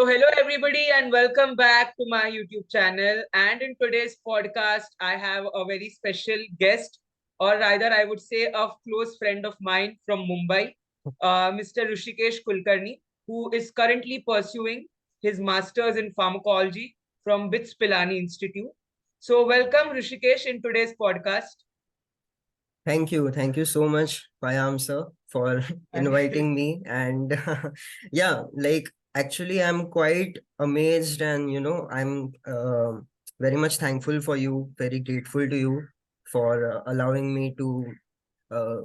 So, hello everybody, and welcome back to my YouTube channel. And in today's podcast, I have a very special guest, or rather, I would say a close friend of mine from Mumbai, Mr. Hrusikesh Kulkarni, who is currently pursuing his master's in pharmacology from BITS Pilani Institute. So, welcome Hrusikesh in today's podcast. Thank you. Thank you so much, Payam sir, for inviting me. And yeah, like actually, I'm quite amazed and, I'm very much thankful for you, very grateful to you for allowing me uh,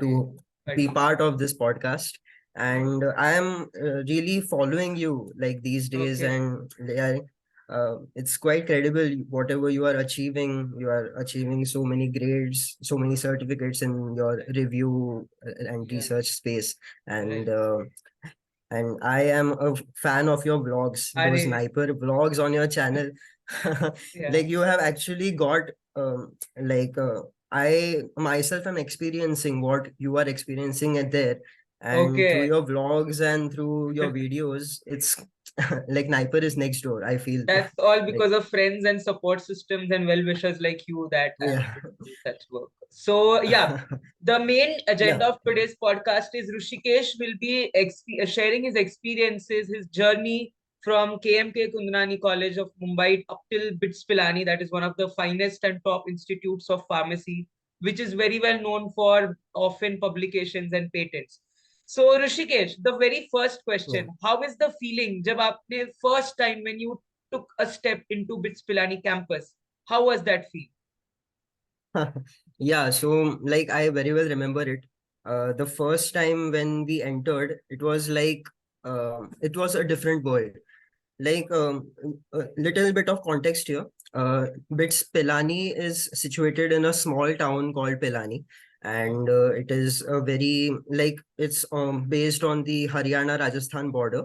to be part of this podcast. And I am really following you like these days, Okay. and yeah, it's quite credible whatever you are achieving. You are achieving so many grades, so many certificates in your review and Yeah. research space. Right. And and I am a fan of your vlogs, those Are, sniper vlogs on your channel. yeah. Like you have actually got like I myself am experiencing what you are experiencing at there, and through Okay. your vlogs and through your videos, it's like Sniper is next door, I feel. That's all Like, because of friends and support systems and well-wishers like you that I'm yeah. able to do such work. So, yeah, the main Yeah. agenda of today's podcast is Rishikesh will be sharing his experiences, his journey from KMK Kundanani College of Mumbai up till BITS Pilani, that is one of the finest and top institutes of pharmacy, which is very well known for often publications and patents. So Rishikesh, the very first Yeah. question, how is the feeling जब आपने first time when you took a step into BITS Pilani campus? How was that feel? Yeah, so like I very well remember it. The first time when we entered, it was a different world. Like a little bit of context here. BITS Pilani is situated in a small town called Pilani, and it is a very like it's based on the Haryana Rajasthan border,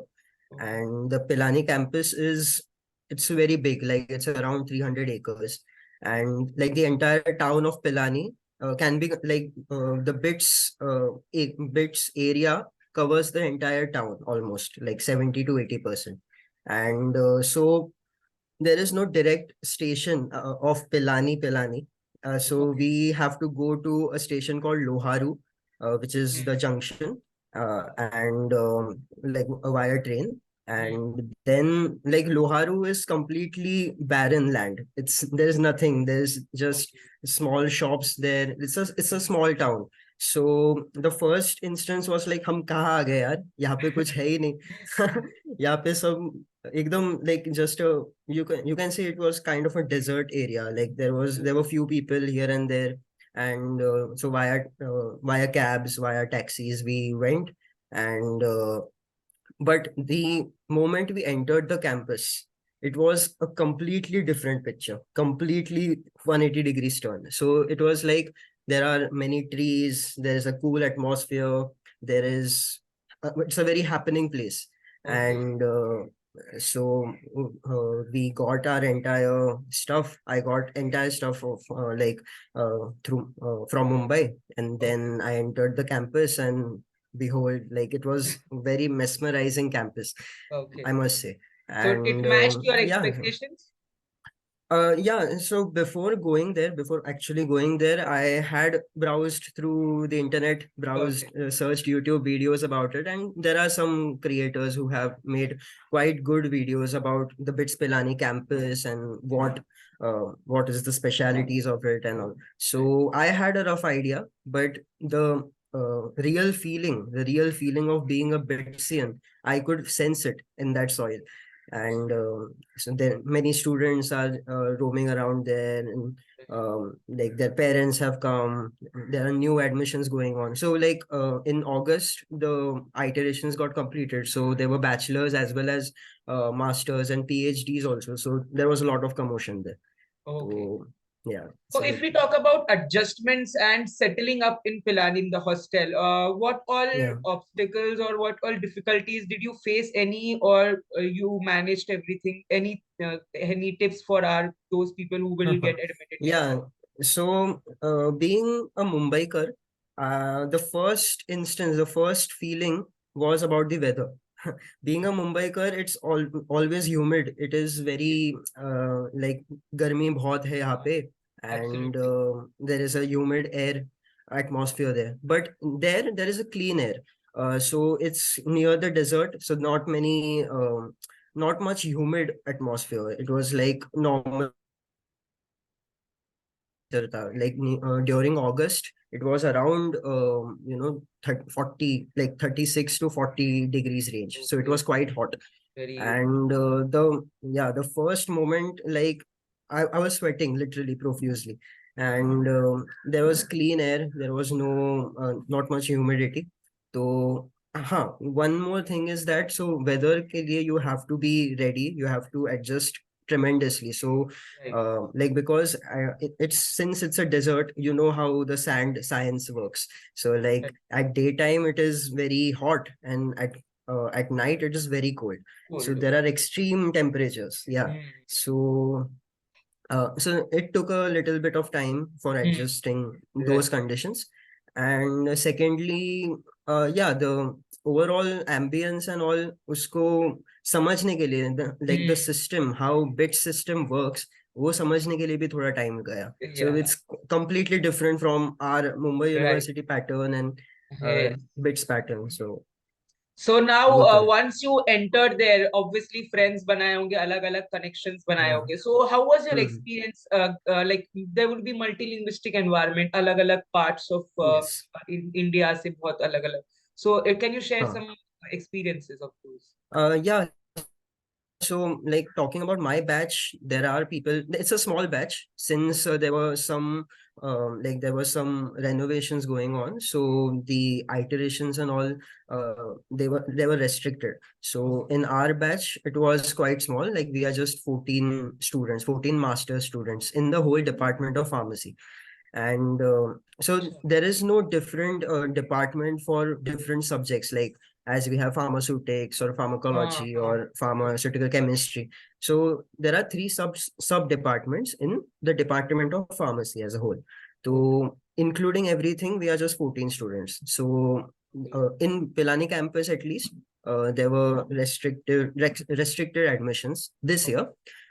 and the Pilani campus is it's very big, like it's around 300 acres, and like the entire town of Pilani can be like the bits area covers the entire town almost like 70 to 80%. And so there is no direct station of Pilani. So Okay. we have to go to a station called Loharu, which is Hmm. the junction, and like via train. Hmm. And then like Loharu is completely barren land. There's nothing. There's just Okay. small shops there. It's a small town. So the first instance was like हम कहाँ आ गए यार यहाँ पे कुछ है ही नहीं यहाँ पे सब एकदम like just a you can say it was kind of a desert area, like there were few people here and there, and so via cabs, via taxis we went. And but the moment we entered the campus, it was a completely different picture, completely 180 degrees turn. So it was like there are many trees, there is a cool atmosphere, there is it's a very happening place. Okay. And so we got our entire stuff. I got entire stuff of through from Mumbai, and Okay. then I entered the campus, and behold, like it was very mesmerizing campus, I Okay. must say. So it And matched your yeah. expectations? Yeah, so before actually going there, I had browsed through the internet, Okay. searched YouTube videos about it, and there are some creators who have made quite good videos about the BITS Pilani campus and what is the specialities of it and all. Right. So I had a rough idea, but the real feeling of being a BITSian, I could sense it in that soil. And so there many students are roaming around there, and like their parents have come, there are new admissions going on. So like in August the iterations got completed, so there were bachelors as well as masters and PhDs also, so there was a lot of commotion there. Okay. So yeah, So so if we talk about adjustments and settling up in Pilani in the hostel, what all yeah. obstacles or what all difficulties did you face? Any or you managed everything? Any tips for our those people who will get admitted next Yeah, year? so being a Mumbaikar, the first feeling was about the weather. being a Mumbaikar, it's always humid. It is very like गर्मी बहुत है यहाँ पे, and Absolutely. there is a humid air atmosphere there. But there is a clean air. So it's near the desert, so not much humid atmosphere. It was like normal like during August, it was around 40, like 36 to 40 degrees range. So it Okay. was quite hot. Very. And the first moment, like I was sweating literally profusely, and there was clean air. There was not much humidity. So one more thing is that, so weather ke liye you have to be ready. You have to adjust tremendously. So Right. like because it's since it's a desert, you know how the sand science works. So like Right. at daytime it is very hot, and at night it is very cold. So Cold. there are extreme temperatures. Yeah. Hmm. So it took a little bit of time for Hmm. adjusting those Right. conditions. And secondly, yeah, the overall ambience and all, usko समझने के लिए, like the Hmm. system, how bit system works, वो समझने के लिए भी थोड़ा time गया. So Yeah. it's completely different from our Mumbai Right. University pattern and Yes. bits pattern. So So now, वो तो है. once you entered there, obviously friends बनाए होंगे, अलग-अलग connections बनाए Yeah. होंगे. So how was your Hmm. experience? Like there would be multilinguistic environment, अलग-अलग parts of Yes. India से बहुत अलग-अलग. So can you share हाँ. some experiences of those? Yeah. So, like talking about my batch, there are people. It's a small batch since there were some renovations going on. So the iterations and all, they were restricted. So in our batch, it was quite small. Like we are just 14 students, 14 master students in the whole department of pharmacy. And so अच्छा. there is no different department for different subjects, like as we have pharmaceutics or हाँ, pharmacology हाँ. or pharmaceutical chemistry. So there are three sub departments in the department of pharmacy as a whole. Okay. So including everything, we are just 14 students. So in Pilani campus at least, there were restricted admissions this Okay. year.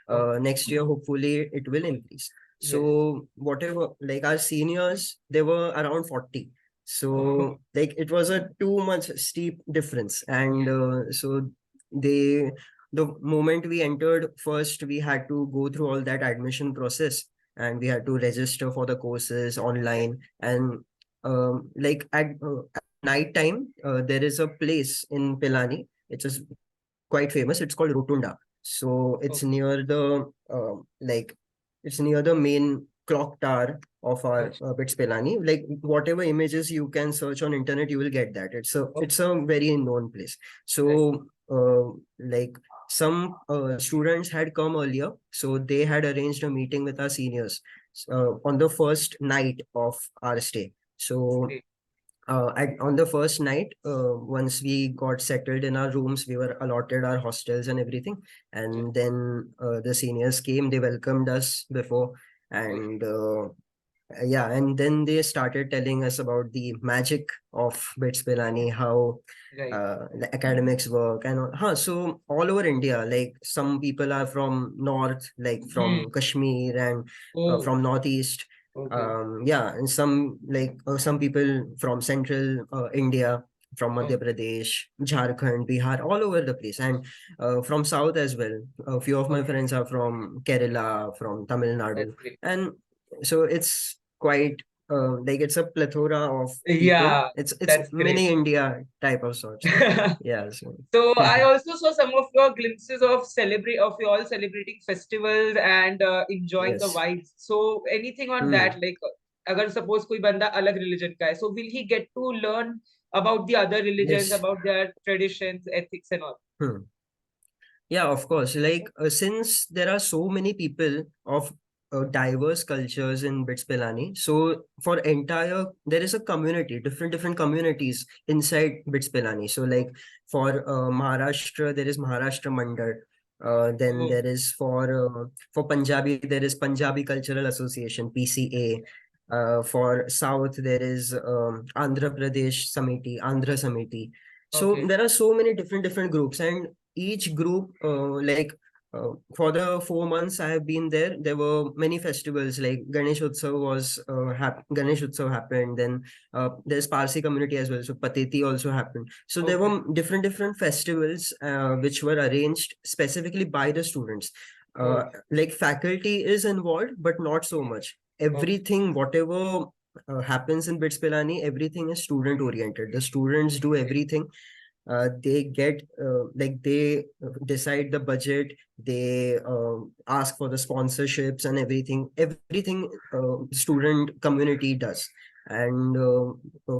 Okay. Next year hopefully it will increase. Yes. So whatever, like our seniors, they were around 40. Oh, So like it was a too much steep difference. And yes. so they, the moment we entered, first we had to go through all that admission process, and we had to register for the courses Right. online. And like at night time, there is a place in Pilani. It's just quite famous. It's called Rotunda. So it's Okay. near the it's near the main clock tower of our अच्छा. Bits Pilani. Like whatever images you can search on internet, you will get that. It's Okay. a very known place. Right. So like some students had come earlier, so they had arranged a meeting with our seniors on the first night of our stay. So Great. on the first night, once we got settled in our rooms, we were allotted our hostels and everything. Right. And then the seniors came, they welcomed us before. Right. And yeah, and then they started telling us about the magic of Bits Pilani, how Right. the academics work and all. So all over India, like some people are from north, like Hmm. from Kashmir, and Oh, from northeast. okay. Yeah, and some people from central India, from Oh, Madhya Pradesh, Jharkhand, Bihar, all over the place, and from south as well. A few of my okay. friends are from Kerala, from Tamil That's Nadu, great. and so it's quite like it's a plethora of people. Yeah, It's that's great. mini India type of sorts. Yeah. So So I also saw some of your glimpses of celebrate of you all celebrating festivals and enjoying the yes. vibes. So anything on that, Hmm. like अगर suppose कोई बंदा अलग religion का है, so will he get to learn about the other religions, Yes. about their traditions, ethics, and all? Hmm. Yeah, of course. Like since there are so many people of diverse cultures in Bits Pilani, so for entire there is a community, different communities inside Bits Pilani. So like for Maharashtra, there is Maharashtra Mandal. Then Oh, there is for Punjabi, there is Punjabi Cultural Association (PCA). For South, there is Andhra Pradesh Samiti, Andhra Samiti. So Okay. there are so many different groups, and each group, for the 4 months I have been there, there were many festivals like Ganesh Utsav Ganesh Utsav happened. Then there's Parsi community as well, so Pateti also happened. So there Okay. were different festivals which were arranged specifically by the students. Okay. Like faculty is involved, but not so much. Okay. Everything, whatever happens in Bits Pilani, everything is student oriented. The students do Okay. everything. They get they decide the budget. They ask for the sponsorships and everything student community does. And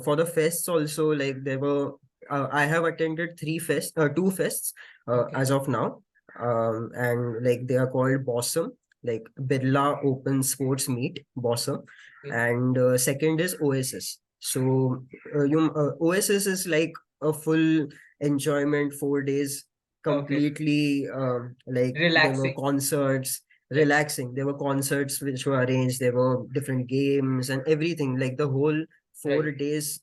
for the fests also, like there were I have attended two fests Okay. as of now. And like they are called Bossum, like Birla Open Sports Meet Bossum. Okay. And second is OSS. So OSS is like a full enjoyment, 4 days, Okay. completely like there were Relaxing. concerts, Right. relaxing. There were concerts which were arranged. There were different games and everything. Like the whole Right. 4 days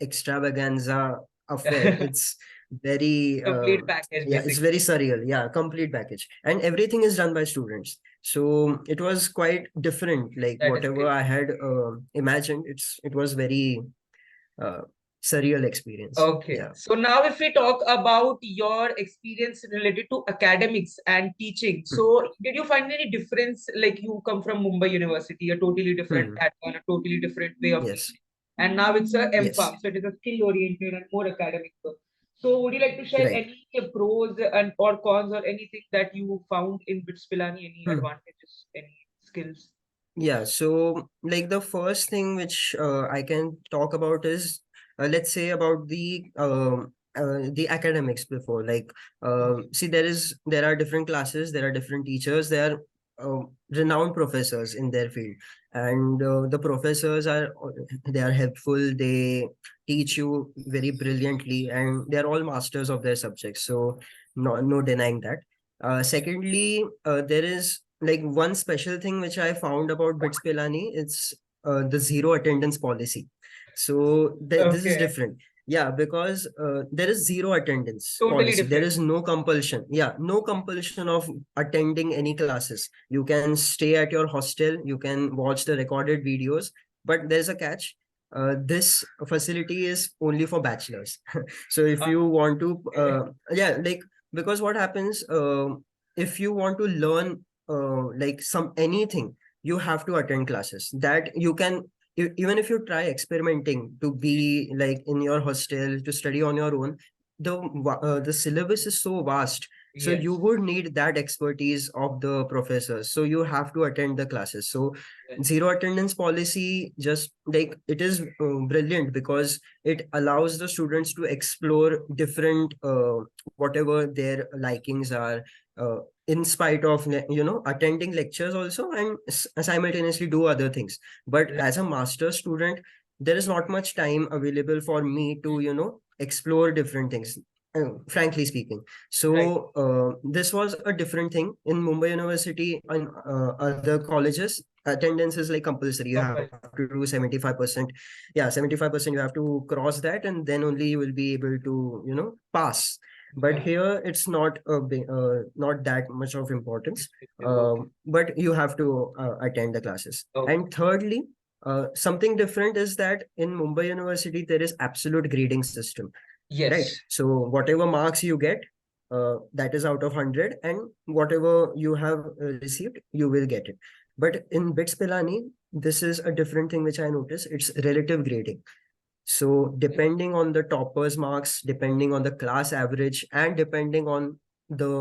extravaganza affair. It's very Complete package, yeah, it's basically. very surreal. Yeah, complete package, and everything is done by students. So it was quite different. Like That is whatever great. I had imagined, it was very uh, surreal experience. Okay. Yeah. So now if we talk about your experience related to academics and teaching, Hmm. so did you find any difference? Like you come from Mumbai University, a totally different Hmm. pattern, a totally different way of Yes. teaching. And now it's a Yes. MPharm, so it is a skill oriented and more academic work. So would you like to share Right. any pros and or cons or anything that you found in BITS Pilani, any Hmm. advantages, any skills? Yeah, so like the first thing which I can talk about is let's say about the academics before. Like Okay. see, there are different classes, there are different teachers, there are renowned professors in their field, and the professors are they are helpful. They teach you very brilliantly, and they are all masters of their subjects. So no denying that. Secondly, there is like one special thing which I found about Bits Pilani. It's the zero attendance policy. So this is Okay. different. Yeah, because there is zero attendance Totally policy. There different. is no compulsion. Yeah, no compulsion of attending any classes. You can stay at your hostel. You can watch the recorded videos. But there's a catch. This facility is only for bachelors. So if you want to, Okay. yeah, like because what happens if you want to learn like some anything, you have to attend classes. That you can even if you try experimenting to be like in your hostel to study on your own, the syllabus is so vast, so you Yes. would need that expertise of the professors, so you have to attend the classes. So Yes. zero attendance policy, just like it is brilliant because it allows the students to explore different whatever their likings are, in spite of attending lectures also, and simultaneously do other things. But Right. as a master student, there is not much time available for me to explore different things, frankly speaking. Right. So this was a different thing in Mumbai University and other colleges. Attendance is like compulsory. You have to Compulsory. do 75%. Yeah, 75% you have to cross that, and then only you will be able to pass. But Yeah. here it's not that much of importance. Okay. But you have to attend the classes. Okay. And thirdly, something different is that in Mumbai University there is absolute grading system, right? Yes. So whatever marks you get, that is out of 100, and whatever you have received, you will get it. But in Bits Pilani, this is a different thing which I noticed. It's relative grading. So Okay. depending on the topper's marks, depending on the class average, and depending on the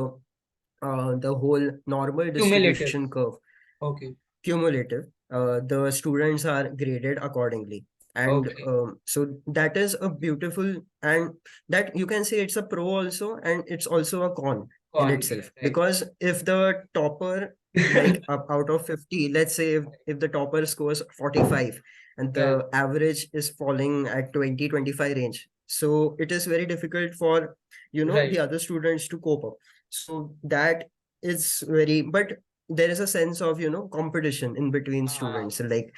whole normal Cumulative. distribution curve, Okay. cumulative, the students are graded accordingly. And Okay. so that is a beautiful, and that you can say it's a pro also, and it's also a con in Gone. itself. Right. Because if the topper, like out of 50, let's say if the topper scores 45 and Yeah. the average is falling at 20-25 range, so it is very difficult for Right. the other students to cope up. So that is very, but there is a sense of competition in between Ah. students. Like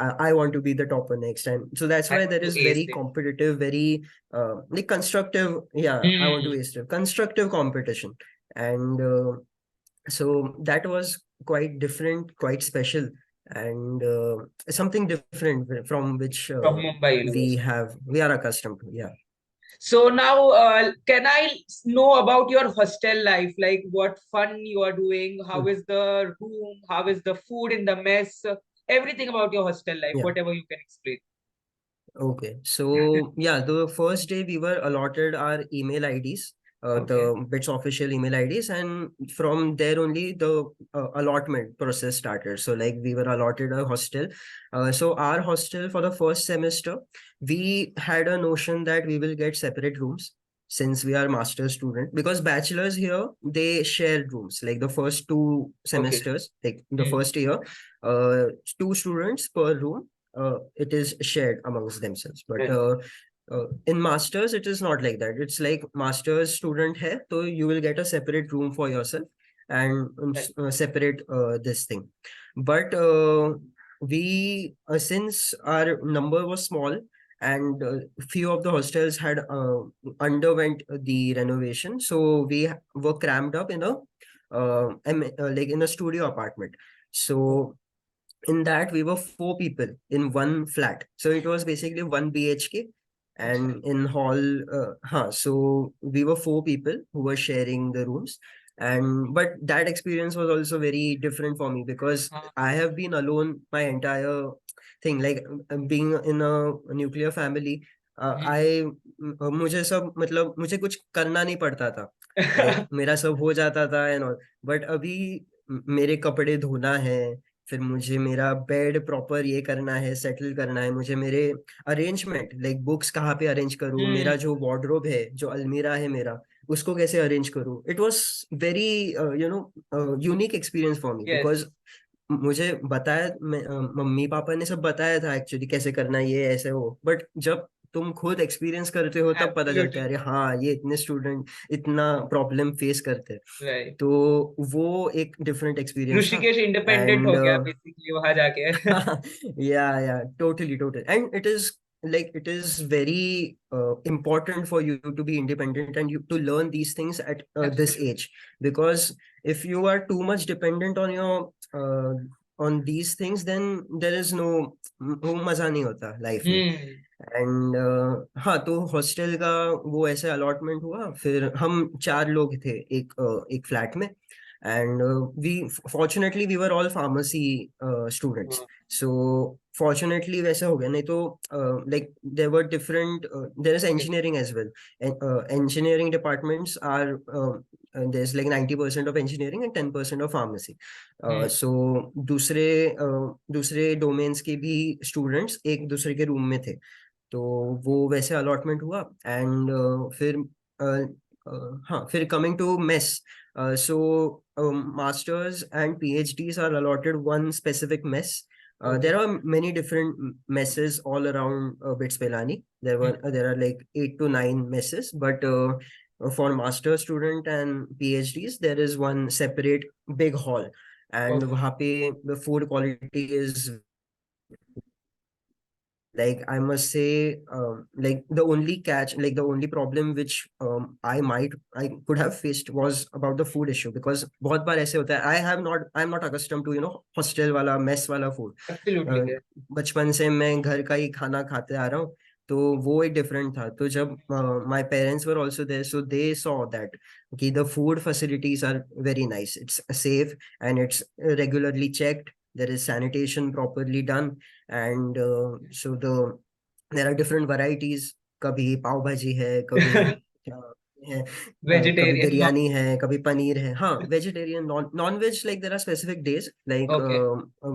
I want to be the topper next time. So that's I why want there to is ace very it. competitive, very like constructive. Yeah, I want to Hmm. ace it. Constructive competition. And so that was quite different, quite special, and something different from which From Mumbai University. we are accustomed to. Yeah. So now, can I know about your hostel life? Like what fun you are doing? How Mm. is the room? How is the food in the mess? Everything about your hostel life, Yeah. whatever you can explain. Okay, so yeah, the first day we were allotted our email IDs, Okay. the BITS official email IDs, and from there only the allotment process started. So like we were allotted a hostel. So our hostel for the first semester, we had a notion that we will get separate rooms since we are master student, because bachelors here they share rooms like the first two Okay. semesters, like the Hmm. first year, uh, two students per room, it is shared amongst themselves. But Right. in masters, it is not like that. It's like masters student hai, so you will get a separate room for yourself and Right. separate this thing. But we since our number was small and few of the hostels had underwent the renovation, so we were crammed up in a like in a studio apartment. So in that we were four people in one flat, so it was basically one bhk. That's And in hall, so we were four people who were sharing the rooms. And but that experience was also very different for me because nice. I have been alone my entire thing, like being in a nuclear family. I मुझे सब मतलब मुझे कुछ करना नहीं पड़ता था, like मेरा सब हो जाता था एंड ऑल. बट अभी मेरे कपड़े धोना है, फिर मुझे मेरा बेड प्रॉपर ये करना है, सेटल करना है, मुझे मेरे अरेंजमेंट लाइक बुक्स कहाँ पे अरेंज करूँ, Hmm. मेरा जो वार्डरोब है, जो अलमीरा है मेरा, उसको कैसे अरेंज करूँ. It was very unique experience for me Yes. Because मुझे बताया, मम्मी पापा ने सब बताया था एक्चुअली कैसे करना है, ये ऐसे हो. बट जब तुम खुद एक्सपीरियंस करते हो तब पता चलता है, Absolutely. अरे हाँ ये इतने स्टूडेंट इतना प्रॉब्लम फेस करते हैं. Right. तो वो एक डिफरेंट एक्सपीरियंस था. ऋषिकेश इंडिपेंडेंट एंड हो गया बेसिकली वहां जाके. yeah, totally, and it is like it is very important for you to be independent and you to learn these things at this Absolutely. age. Because if you are too much dependent on your on these things, then there is no वो मजा नहीं होता life में. Hmm. And हाँ, तो hostel का वो ऐसे अलॉटमेंट हुआ, फिर हम चार लोग थे एक फ्लैट में. And we fortunately we were all pharmacy students. हाँ. सो फॉर्चुनेटली वैसा हो गया, नहीं तो like there were different, there is Okay. engineering as well. Engineering departments are there's like 90% of engineering and 10% of pharmacy. Hmm. So दूसरे दूसरे domains के भी स्टूडेंट्स एक दूसरे के रूम में थे. तो वो वैसे अलॉटमेंट हुआ. एंड फिर हाँ, फिर coming to mess. So masters and PhDs are allotted one specific mess. Okay. There are many different messes all around BITS Pilani. Hmm. There are like 8 to 9 messes, but for master student and PhDs there is one separate big hall. And Okay. वहाँ पे the food quality is like I must say, like the only catch, like the only problem which I could have faced was about the food issue. Because बहुत बार ऐसे होता है, I'm not accustomed to hostel वाला mess वाला food. Absolutely. अ, बचपन से मैं घर का ही खाना खाते आ रहा हूँ. तो वो एक डिफरेंट था. तो जब my parents were also there, so they saw that कि the food facilities are very nice, it's safe and it's regularly checked, there is sanitation properly done. And so there are different varieties. कभी पाव भाजी है, कभी क्या है, कभी Vegetarian. No. Biryani है, कभी पनीर है. हाँ, vegetarian, non veg, like there are specific days like Okay.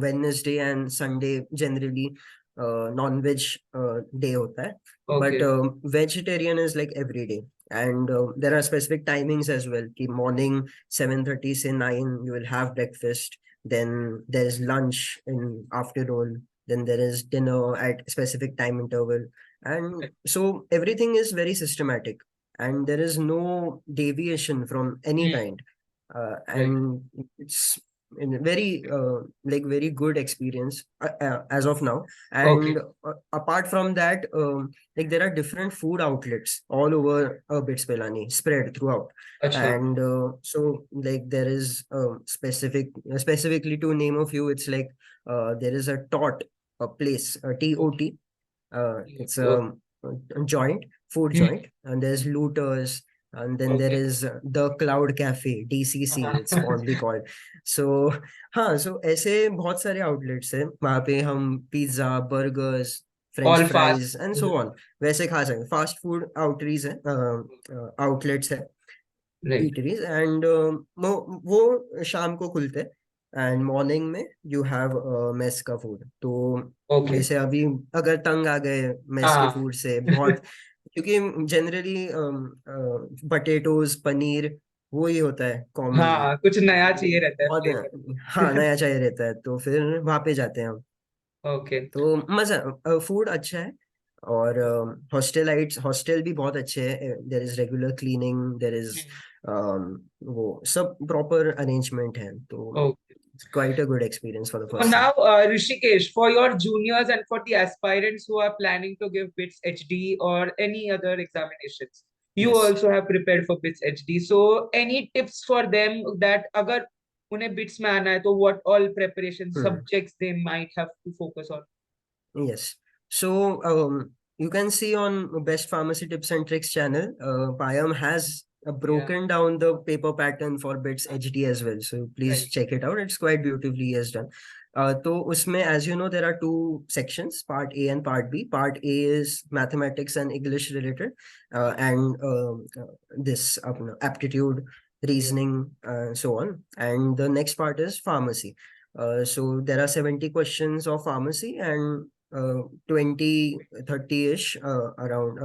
Wednesday and Sunday generally non veg day होता है. But Okay. Vegetarian is like every day. And there are specific timings as well कि morning 7:30 से 9 you will have breakfast. Then there is lunch in afternoon. Then there is dinner at specific time interval. And so everything is very systematic and there is no deviation from any Hmm. kind. Right. And it's very like very good experience as of now. Okay. And apart from that, like there are different food outlets all over Bits Pilani spread throughout. Acha. And so like there is specifically to name a few, it's like there is a tot, a place, a Okay. TOT. It's Okay. a joint, food Hmm. joint, and there's Looters, and then there Okay. is the Cloud Cafe, DCC, it's fondly called. So हाँ, so ऐसे बहुत सारे outlets हैं वहाँ पे हम pizza, burgers, French All fast fries and food. So on वैसे खा सकते हैं. फास्ट फूड आउटरीज है, आउटलेट्स है, Right. eateries, and वो शाम को खुलते हैं, एंड मॉर्निंग में यू हैव मेस का फूड. तो Okay. जैसे अभी अगर तंग आ गए मेस के हाँ. फूड से बहुत, क्योंकि जनरली पटेटोज, पनीर, वो ही होता है कॉमनली. हाँ, कुछ नया तो चाहिए रहता है बहुत, फ्लेवर. हाँ, नया चाहिए रहता है, तो फिर वहाँ पे जाते हैं हम. ओके. तो मजा, फूड अच्छा है. और हॉस्टेलाइट्स, हॉस्टल भी बहुत अच्छे हैं. There is regular cleaning, there is वो सब प्रॉपर अरेंजमेंट है, तो okay. It's quite a good experience for the So first time. now, Rishikesh, for your juniors and for the aspirants who are planning to give BITS HD or any other examinations, you yes. also have prepared for BITS HD. So any tips for them that अगर उन्हें BITS में आना है, तो what all preparation subjects they might have to focus on? Yes. So you can see on Best Pharmacy Tips and Tricks channel, Payam has Yeah. broken down the paper pattern for Bits HD as well. So please Right. check it out. It's quite beautifully as done. So usme, as you know, there are two sections, part A and part B. Part A is mathematics and English related, and this aptitude, Yeah. reasoning, so on. And the next part is pharmacy. So there are 70 questions of pharmacy, and 20 30-ish around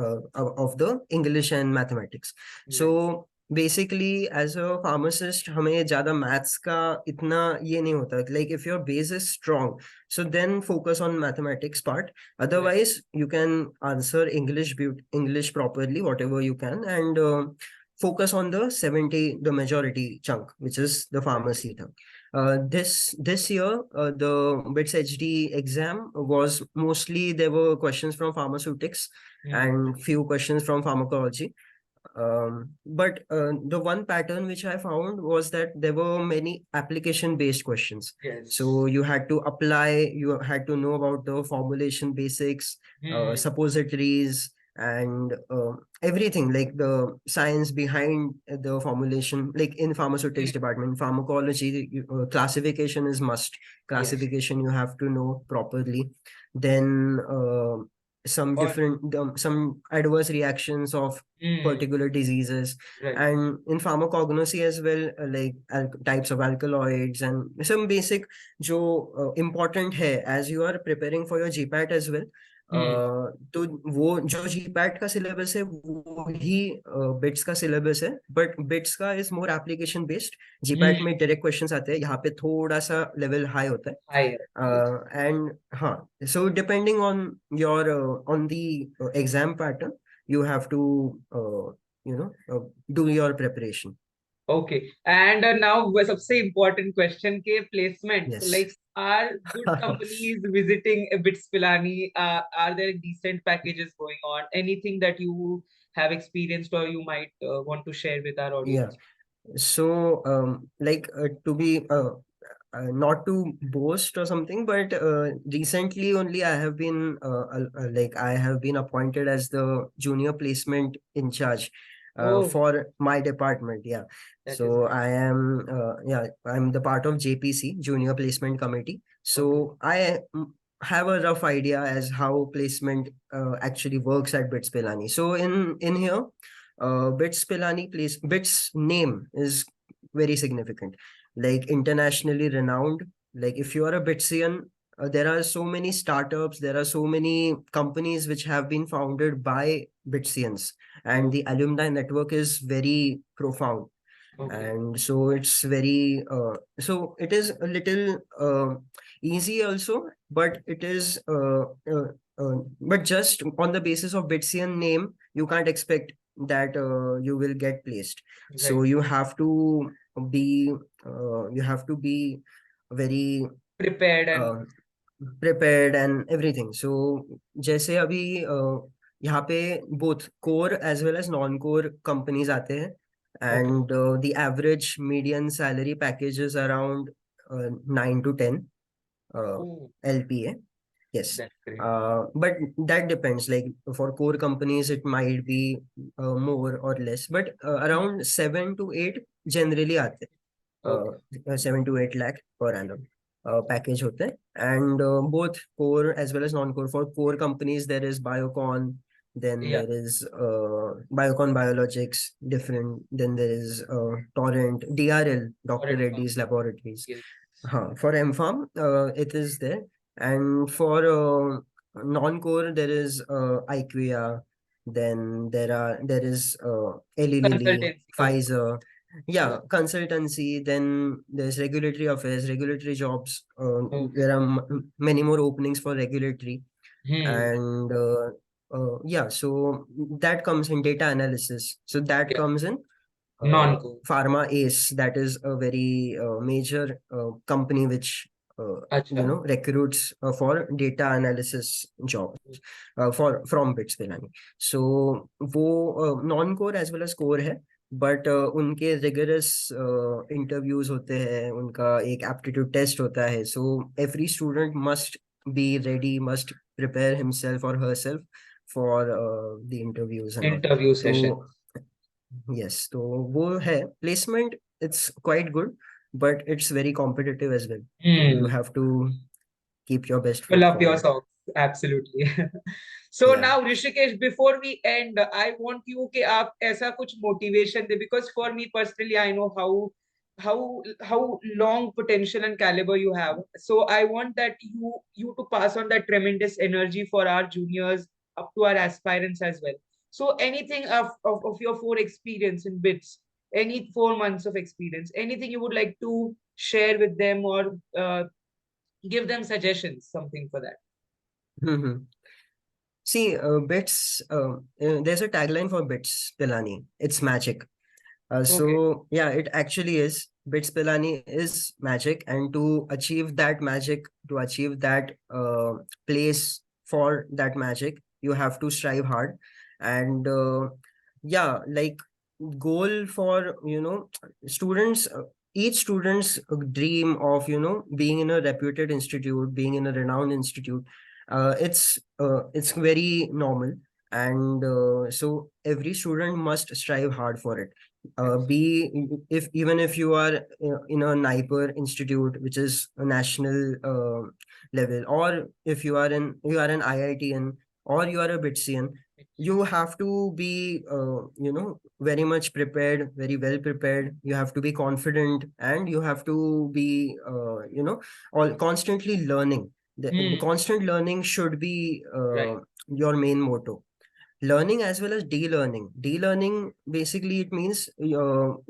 of the English and mathematics. Right. So basically as a pharmacist हमें ज़्यादा maths का इतना ये नहीं होता. Like if your base is strong, so then focus on mathematics part. Right. Otherwise you can answer English properly whatever you can, and focus on the 70, the majority chunk, which is the Right. pharmacy chunk. This year, the BITS HD exam was mostly, there were questions from pharmaceutics Hmm. and few questions from pharmacology. But the one pattern which I found was that there were many application based questions. So Yes. you had to apply, you had to know about the formulation basics, Hmm. suppositories, and everything like the science behind the formulation. Like in pharmaceutics department, pharmacology, classification is must. Yes. Classification you have to know properly. Then some Or different some adverse reactions of hmm. particular diseases, Right. and in pharmacognosy as well, like types of alkaloids and some basic जो important है as you are preparing for your GPAT as well. Hmm. तो वो जो GPAT का syllabus है वो ही bits का syllabus है, बट बिट्स का is more application based. GPAT Hmm. में डायरेक्ट क्वेश्चंस आते हैं, यहाँ पे थोड़ा सा लेवल हाई होता है. Higher. Yes. And हाँ, so depending on your on the exam pattern, you have to do your preparation. Okay. And now सबसे important question के placements. Yes. Like, are good companies visiting a BITS Pilani? Are there decent packages going on? Anything that you have experienced or you might want to share with our Yeah. audience? So, like to be not to boast or something, but recently only I have been like I have been appointed as the junior placement in charge Oh, for my department. Yeah. that is So nice. I am I'm the part of JPC, Junior Placement Committee. Okay. So I have a rough idea as how placement actually works at BITS Pilani. So in here, BITS Pilani place, BITS name is very significant, like internationally renowned. Like if you are a Bitsian, there are so many startups, there are so many companies which have been founded by Bitsians, and Oh, the alumni network is very profound. okay. And so it's very so it is a little easy also, but it is but just on the basis of Bitsian name, you can't expect that you will get placed. So Right. be you have to be very Prepared and uh, prepared and everything. So जैसे अभी यहाँ पे both core as well as non-core companies आते हैं, okay. and the average median salary package is around 9 to 10 Oh, LPA. Yes. that's great. But that depends. Like for core companies, it might be more or less, but Hmm. around 7 to 8 generally आते हैं. Okay. 7 to 8 lakh per annum package होते हैं. And both core as well as non-core. For core companies, there is Biocon, then Yeah. there is Biocon Biologics, different. Then there is Torrent, DRL, For Dr. info. Reddy's Laboratories. Yes. For M-Farm, it is there. And for non-core, there is IQVIA, then there is Eli Lilly, Consultancy also. Pfizer. Yeah. Yeah, consultancy. Then there's regulatory affairs, regulatory jobs. Okay. There are many more openings for regulatory. Hmm. And yeah, so that comes in data analysis. So that Yeah. comes in Non-core. Pharma Ace. That is a very major company which Acha. recruits for data analysis jobs for from BITS Pilani. So वो non-core as well as core है, but उनके rigorous interviews होते हैं, उनका एक aptitude test होता है. So every student must be ready, must prepare himself or herself for the interviews and all. Interview session. तो yes, तो वो है placement. It's quite good, but it's very competitive as well. So you Hmm. have to keep your best Pull foot up your forward. socks. Absolutely. So Yeah. now, Rishikesh, before we end, I want you कि आप ऐसा कुछ motivation they, because for me personally, I know how long potential and caliber you have. So I want that you to pass on that tremendous energy for our juniors up to our aspirants as well. So anything of your 4 experience in bits, any 4 months of experience, anything you would like to share with them, or give them suggestions, something for that. Mhm. See, bits. There's a tagline for bits, Pilani. It's magic. Okay. So yeah, it actually is. Bits Pilani is magic, and to achieve that magic, to achieve that place for that magic, you have to strive hard. And yeah, like goal for students. Each student's dream of being in a reputed institute, being in a renowned institute. It's very normal, and so every student must strive hard for it. Be if even if you are in a NIPER institute, which is a national level, or if you are an IITian, or you are a BITSian, you have to be very much prepared, very well prepared. You have to be confident, and you have to be all constantly learning. The Hmm. constant learning should be Right. your main motto. Learning as well as de-learning basically it means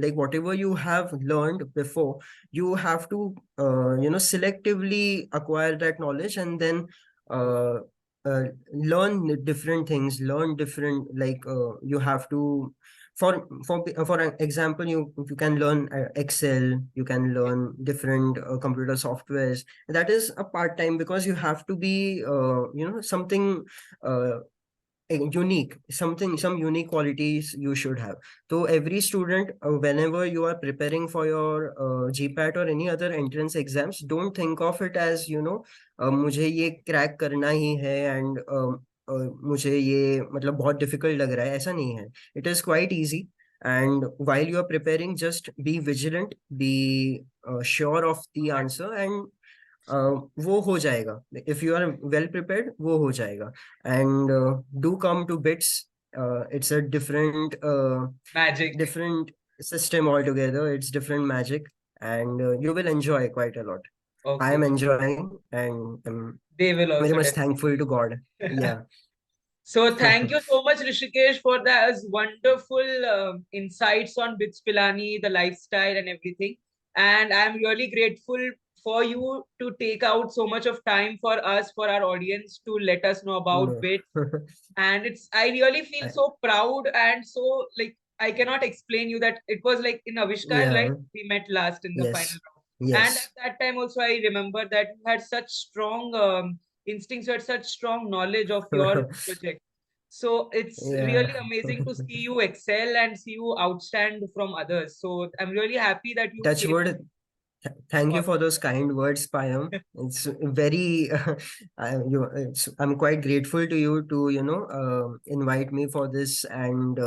like whatever you have learned before, you have to selectively acquire that knowledge, and then uh, uh, learn different things, learn different, like you have to for an example, you can learn Excel, you can learn different computer softwares. That is a part time, because you have to be something uh, unique, some unique qualities you should have. So every student, whenever you are preparing for your GPAT or any other entrance exams, don't think of it as मुझे ये crack करना ही है, and मुझे ये मतलब बहुत difficult लग रहा है, ऐसा नहीं है. It is quite easy. And while you are preparing, just be vigilant, be sure of the answer, and वो हो जाएगा. If you are well prepared, वो हो जाएगा. And do come to bits. It's a Magic. different system altogether. It's different magic, and you will enjoy quite a lot. I am Okay. enjoying, and I'm They will very also much definitely. thankful to God. Yeah. So thank you so much, Rishikesh, for those wonderful insights on Bits Pilani, the lifestyle and everything. And I'm really grateful for you to take out so much of time for us, for our audience, to let us know about No. bits. And I really feel I- so proud and so like I cannot explain you that it was like in Avishkar yeah. Life we met last in the final Yes. round. And at Yes. that time also I remember that you had such strong instincts, you had such strong knowledge of your project. So it's Yeah. really amazing to see you excel and see you outstand from others. So I'm really happy that you Touch came up. wood. Thank you Or for those kind words, Payam. It's very, I'm quite grateful to you to, invite me for this. And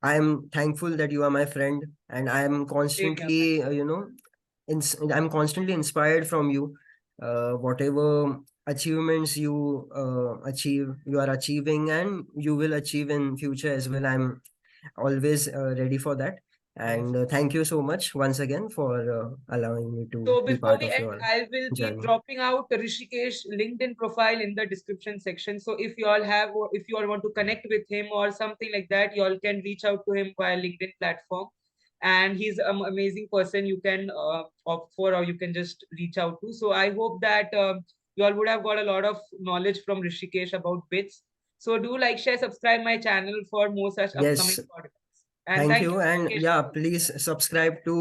I'm thankful that you are my friend. And I'm same here, man. constantly, I'm constantly inspired from you. Whatever achievements you are achieving and you will achieve in future as well. I'm always ready for that. Yes. And thank you so much once again for allowing me to So be before part we of end, your I will be journey. dropping out Rishikesh LinkedIn profile in the description section. So if you all have, or if you all want to connect with him or something like that, you all can reach out to him via LinkedIn platform. And he's an amazing person you can opt for, or you can just reach out to. So I hope that you all would have got a lot of knowledge from Rishikesh about bits. So do like, share, subscribe my channel for more such upcoming Yes, podcasts. And thank thank you, you. And Rishikesh, yeah, for please subscribe to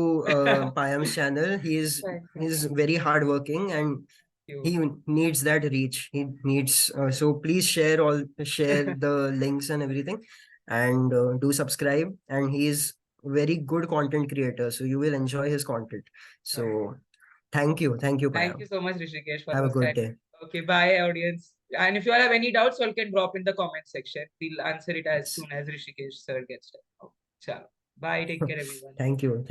Payam's channel. thank He's very hardworking and you. he needs that reach. He needs so please share the links and everything, and do subscribe. And he is very good content creator, so you will enjoy his content. Right. So thank you, Thank you Payam. so much, Rishikesh, for Have a those good kind. day. Okay, bye, audience. And if you all have any doubts, you all can drop in the comment section. We'll answer it as Yes. soon as Rishikesh sir gets done. Okay, chalo. Bye. Take care, everyone. Thank you. Thank